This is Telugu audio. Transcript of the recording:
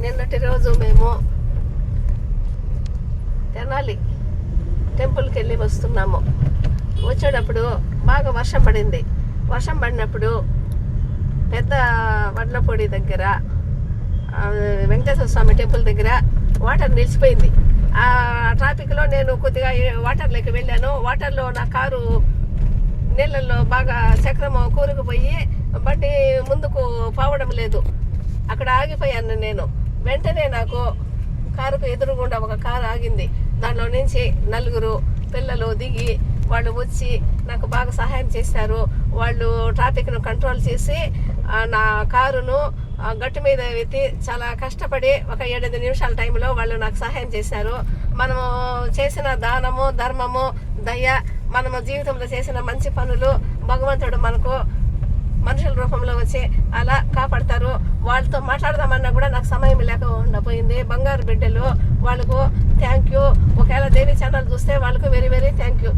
నిన్నటి రోజు మేము తెనాలి టెంపుల్కి వెళ్ళి వస్తున్నాము. వచ్చేటప్పుడు బాగా వర్షం పడింది. వర్షం పడినప్పుడు పెద్ద వడ్లపొడి దగ్గర వెంకటేశ్వర స్వామి టెంపుల్ దగ్గర వాటర్ నిలిచిపోయింది. ఆ ట్రాఫిక్లో నేను కొద్దిగా వాటర్లోకి వెళ్ళాను. వాటర్లో నా కారు నీళ్ళల్లో బాగా చక్రం కూరుకుపోయి బండి ముందుకు పోవడం లేదు. అక్కడ ఆగిపోయాను నేను. వెంటనే నాకు కారుకు ఎదురుగుండా ఒక కారు ఆగింది. దానిలో నుంచి 4 పిల్లలు దిగి వాళ్ళు వచ్చి నాకు బాగా సహాయం చేశారు. వాళ్ళు ట్రాఫిక్ను కంట్రోల్ చేసి నా కారును గట్టు మీద ఎత్తి చాలా కష్టపడి ఒక 7-8 నిమిషాల టైంలో వాళ్ళు నాకు సహాయం చేశారు. మనము చేసిన దానము, ధర్మము, దయ, మనము జీవితంలో చేసిన మంచి పనులు భగవంతుడు మనకు మనుషుల రూపంలో వచ్చి అలా కాపాడతారు. వాళ్ళతో మాట్లాడదామన్నా కూడా నాకు సమయం లేకుండా పోయింది. బంగారు బిడ్డలు, వాళ్ళకు థ్యాంక్ యూ. ఒకవేళ దేవి ఛానల్ చూస్తే వాళ్ళకు వెరీ వెరీ థ్యాంక్ యూ.